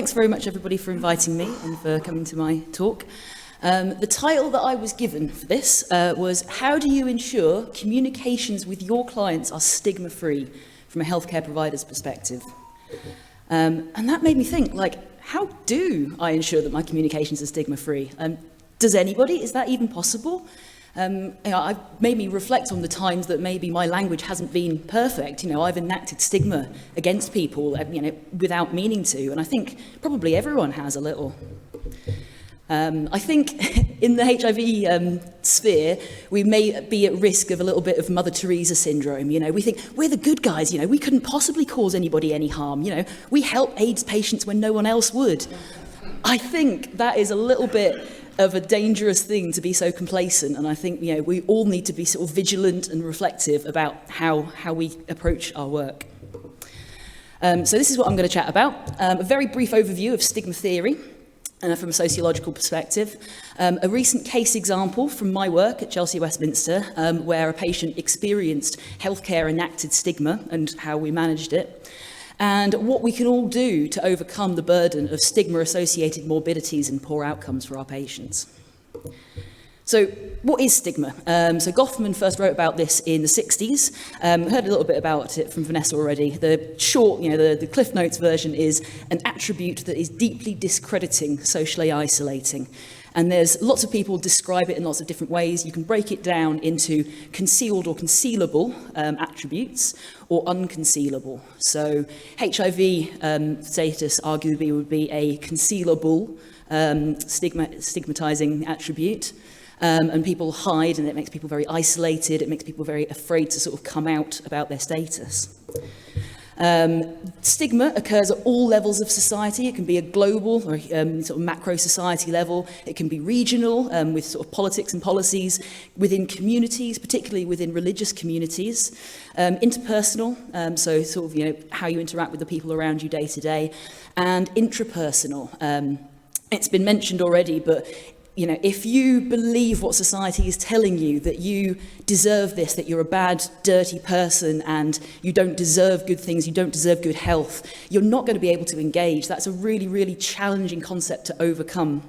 thanks very much everybody for inviting me and for coming to my talk. The title that I was given for this was How do you ensure communications with your clients are stigma-free from a healthcare provider's perspective? And that made me think, like, how do I ensure that my communications are stigma-free? Does anybody? Is that even possible? It made me reflect on the times that maybe my language hasn't been perfect. I've enacted stigma against people, without meaning to, and I think probably everyone has a little. I think in the HIV sphere, we may be at risk of a little bit of Mother Teresa syndrome. We think we're the good guys. We couldn't possibly cause anybody any harm. We help AIDS patients when no one else would. I think that is a little bit of a dangerous thing to be so complacent, and I think we all need to be sort of vigilant and reflective about how we approach our work. So this is what I'm going to chat about. A very brief overview of stigma theory from a sociological perspective. A recent case example from my work at Chelsea Westminster, where a patient experienced healthcare enacted stigma and how we managed it. And what we can all do to overcome the burden of stigma-associated morbidities and poor outcomes for our patients. So, what is stigma? So Goffman first wrote about this in the 60s. Heard a little bit about it from Vanessa already. The short, the Cliff Notes version is an attribute that is deeply discrediting, socially isolating. And there's lots of people describe it in lots of different ways. You can break it down into concealed or concealable attributes, or unconcealable. So HIV status arguably would be a concealable stigmatizing attribute. And people hide, and it makes people very isolated. It makes people very afraid to sort of come out about their status. Stigma occurs at all levels of society. It can be a global or sort of macro society level. It can be regional with sort of politics and policies, within communities, particularly within religious communities, interpersonal, so sort of how you interact with the people around you day to day, and intrapersonal. It's been mentioned already, but if you believe what society is telling you, that you deserve this, that you're a bad, dirty person and you don't deserve good things, you don't deserve good health, you're not going to be able to engage. That's a really, really challenging concept to overcome.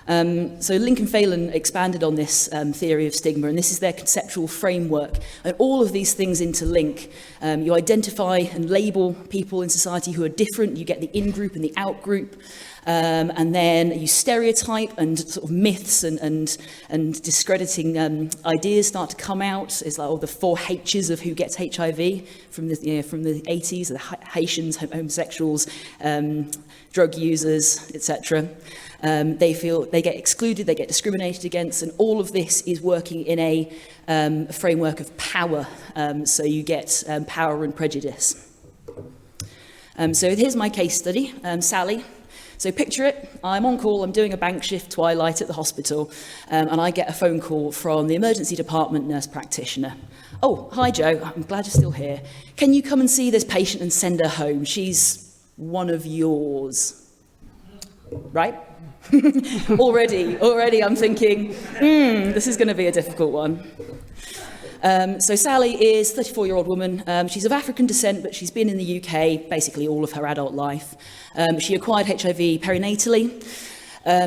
So Lincoln Phelan expanded on this theory of stigma, and this is their conceptual framework. And all of these things interlink. You identify and label people in society who are different. You get the in-group and the out-group. And then you stereotype, and sort of myths and discrediting ideas start to come out. It's like the 4 H's of who gets HIV from the 80s, the Haitians, homosexuals, drug users, etc. They get excluded, they get discriminated against, and all of this is working in a framework of power. So you get power and prejudice. So here's my case study, Sally. So picture it, I'm on call, I'm doing a bank shift twilight at the hospital, and I get a phone call from the emergency department nurse practitioner. Oh, hi Joe, I'm glad you're still here. Can you come and see this patient and send her home? She's one of yours. Right? Already I'm thinking, this is going to be a difficult one. So Sally is a 34-year-old woman. She's of African descent, but she's been in the UK basically all of her adult life. She acquired HIV perinatally.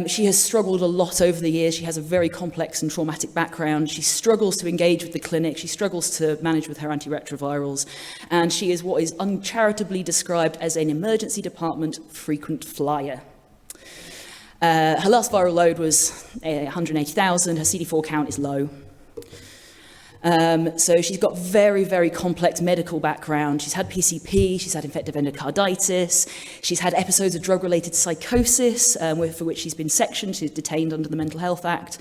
She has struggled a lot over the years. She has a very complex and traumatic background. She struggles to engage with the clinic. She struggles to manage with her antiretrovirals. And she is what is uncharitably described as an emergency department frequent flyer. Her last viral load was 180,000. Her CD4 count is low. So she's got very, very complex medical background. She's had PCP, she's had infective endocarditis, she's had episodes of drug-related psychosis, for which she's been sectioned, she's detained under the Mental Health Act.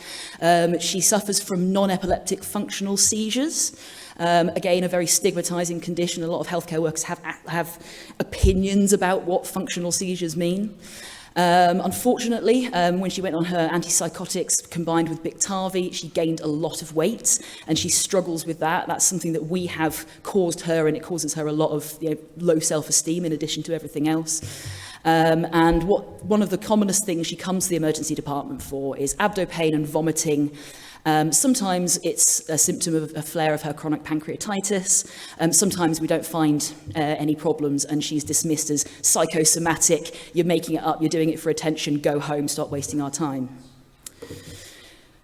She suffers from non-epileptic functional seizures. Again, a very stigmatizing condition. A lot of healthcare workers have opinions about what functional seizures mean. Unfortunately, when she went on her antipsychotics combined with Biktarvy, she gained a lot of weight, and she struggles with that. That's something that we have caused her, and it causes her a lot of low self-esteem in addition to everything else. And one of the commonest things she comes to the emergency department for is abdo pain and vomiting. Sometimes it's a symptom of a flare of her chronic pancreatitis. Sometimes we don't find any problems and she's dismissed as psychosomatic. You're making it up, you're doing it for attention, go home, stop wasting our time.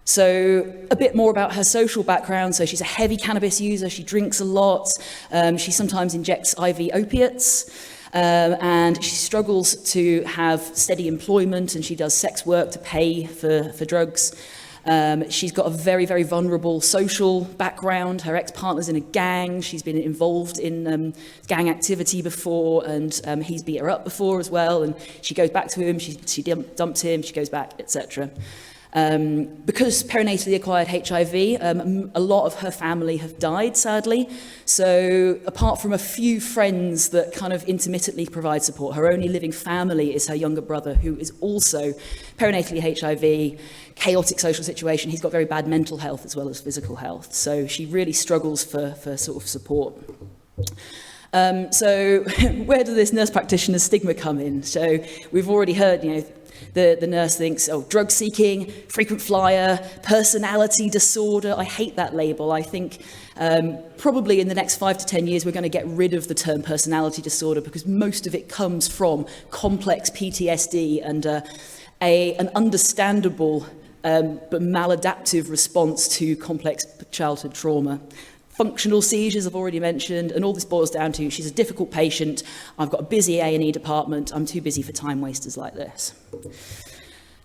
So a bit more about her social background. So she's a heavy cannabis user, she drinks a lot, she sometimes injects IV opiates, and she struggles to have steady employment, and she does sex work to pay for drugs. She's got a very, very vulnerable social background. Her ex-partner's in a gang. She's been involved in gang activity before, and he's beat her up before as well. And she goes back to him, she dumped him, she goes back, etc. Because perinatally acquired HIV, a lot of her family have died, sadly. So apart from a few friends that kind of intermittently provide support, her only living family is her younger brother, who is also perinatally HIV, chaotic social situation. He's got very bad mental health as well as physical health. So she really struggles for sort of support. So where does this nurse practitioner's stigma come in? So we've already heard, the nurse thinks, oh, drug seeking, frequent flyer, personality disorder. I hate that label. I think probably in the next 5 to 10 years, we're going to get rid of the term personality disorder because most of it comes from complex PTSD and an understandable but maladaptive response to complex childhood trauma. Functional seizures, I've already mentioned, and all this boils down to she's a difficult patient, I've got a busy A&E department, I'm too busy for time wasters like this.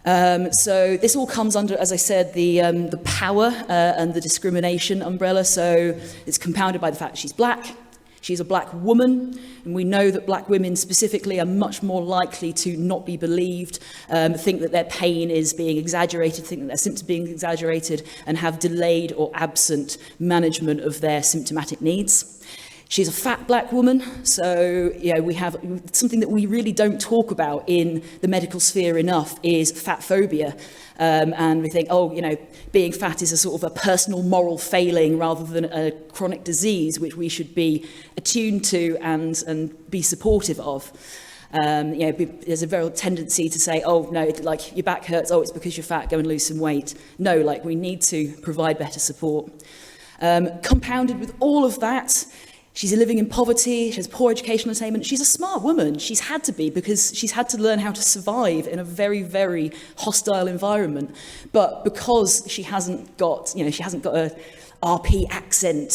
So this all comes under, as I said, the power and the discrimination umbrella. So it's compounded by the fact that she's black, she's a black woman, and we know that black women specifically are much more likely to not be believed, think that their pain is being exaggerated, think that their symptoms are being exaggerated, and have delayed or absent management of their symptomatic needs. She's a fat black woman, so we have something that we really don't talk about in the medical sphere enough is fat phobia. And we think, being fat is a sort of a personal moral failing rather than a chronic disease, which we should be attuned to and be supportive of. There's a very tendency to say, oh, no, like your back hurts, oh, it's because you're fat, go and lose some weight. No, like we need to provide better support. Compounded with all of that, she's living in poverty, she has poor educational attainment. She's a smart woman. She's had to be because she's had to learn how to survive in a very, very hostile environment. But because she hasn't got a RP accent,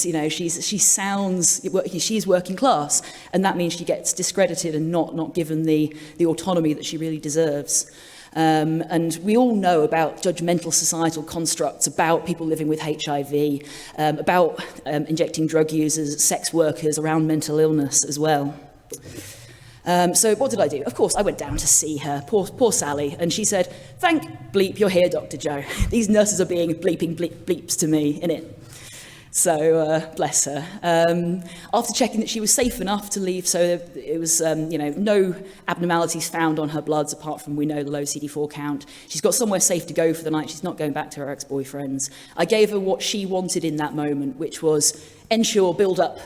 she's working class, and that means she gets discredited and not given the autonomy that she really deserves. And we all know about judgmental societal constructs, about people living with HIV, about injecting drug users, sex workers, around mental illness as well. So what did I do? Of course, I went down to see her, poor Sally, and she said, "Thank bleep, you're here, Dr. Joe. These nurses are being bleeping bleeps to me, innit?" So bless her. After checking that she was safe enough to leave, so it was, no abnormalities found on her bloods apart from, we know, the low CD4 count. She's got somewhere safe to go for the night. She's not going back to her ex-boyfriends. I gave her what she wanted in that moment, which was Ensure build-up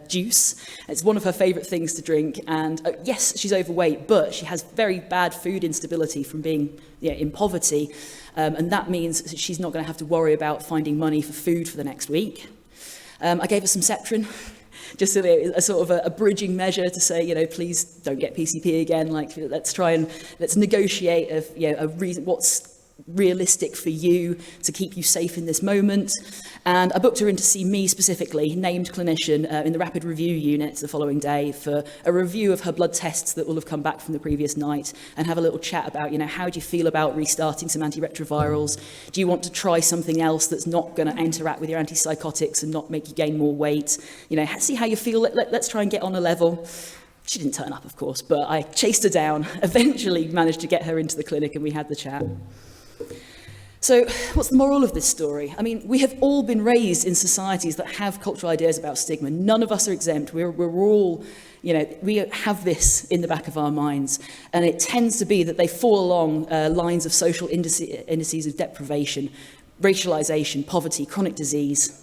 juice. It's one of her favourite things to drink. And yes, she's overweight, but she has very bad food instability from being in poverty. And that means that she's not going to have to worry about finding money for food for the next week. I gave her some Septrin, just a sort of a bridging measure to say, please don't get PCP again. Like, let's negotiate a reason, what's realistic for you to keep you safe in this moment. And I booked her in to see me specifically, named clinician, in the rapid review unit the following day for a review of her blood tests that will have come back from the previous night, and have a little chat about, how do you feel about restarting some antiretrovirals? Do you want to try something else that's not going to interact with your antipsychotics and not make you gain more weight? See how you feel. Let's try and get on a level. She didn't turn up, of course, but I chased her down, eventually managed to get her into the clinic, and we had the chat. So what's the moral of this story? I mean, we have all been raised in societies that have cultural ideas about stigma. None of us are exempt. We're all, we have this in the back of our minds. And it tends to be that they fall along lines of social indices of deprivation, racialization, poverty, chronic disease.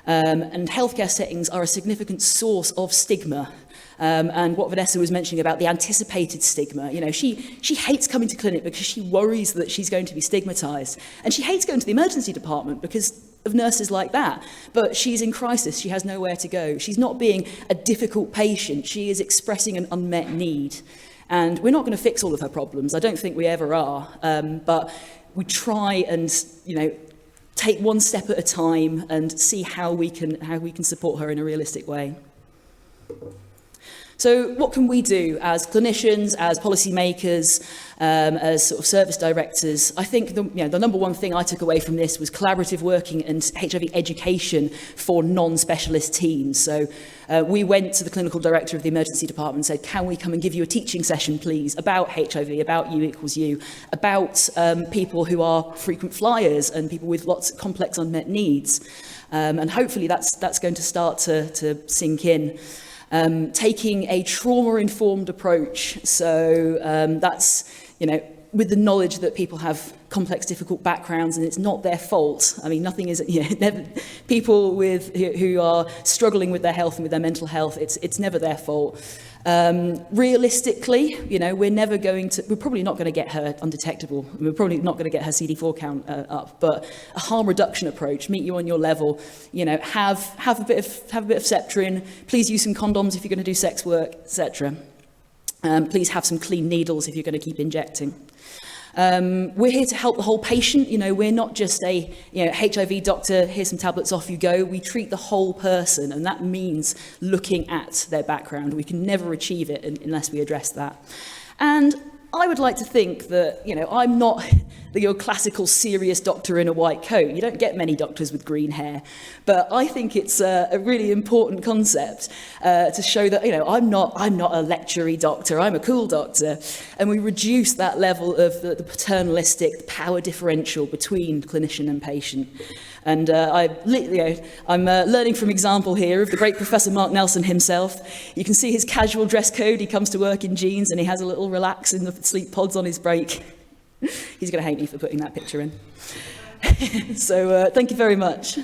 And healthcare settings are a significant source of stigma. And what Vanessa was mentioning about the anticipated stigma, you know, she hates coming to clinic because she worries that she's going to be stigmatized. And she hates going to the emergency department because of nurses like that. But she's in crisis, she has nowhere to go. She's not being a difficult patient, she is expressing an unmet need. And we're not going to fix all of her problems, I don't think we ever are. But we try and, you know, take one step at a time and see how we can support her in a realistic way. So what can we do as clinicians, as policymakers, as sort of service directors? I think the number one thing I took away from this was collaborative working and HIV education for non-specialist teams. So we went to the clinical director of the emergency department and said, can we come and give you a teaching session, please, about HIV, about U equals U, about people who are frequent flyers and people with lots of complex unmet needs. And hopefully that's going to start to sink in. Taking a trauma-informed approach, so that's, you know, with the knowledge that people have complex, difficult backgrounds and it's not their fault. I mean, nothing is, you know, people who are struggling with their health and with their mental health, it's never their fault. Realistically, you know, we're probably not going to get her undetectable. We're probably not going to get her CD4 count up, but a harm reduction approach, meet you on your level, you know, have a bit of Septrin, please use some condoms if you're going to do sex work, etc. Please have some clean needles if you're going to keep injecting. We're here to help the whole patient. You know, we're not just a HIV doctor, here's some tablets, off you go. We treat the whole person, and that means looking at their background. We can never achieve it unless we address that. And I would like to think that, you know, I'm not your classical serious doctor in a white coat. You don't get many doctors with green hair. But I think it's a really important concept to show that, you know, I'm not a lectury doctor, I'm a cool doctor. And we reduce that level of the paternalistic power differential between clinician and patient. And I'm learning from example here of the great Professor Mark Nelson himself. You can see his casual dress code. He comes to work in jeans and he has a little relax in the sleep pods on his break. He's going to hate me for putting that picture in. So thank you very much.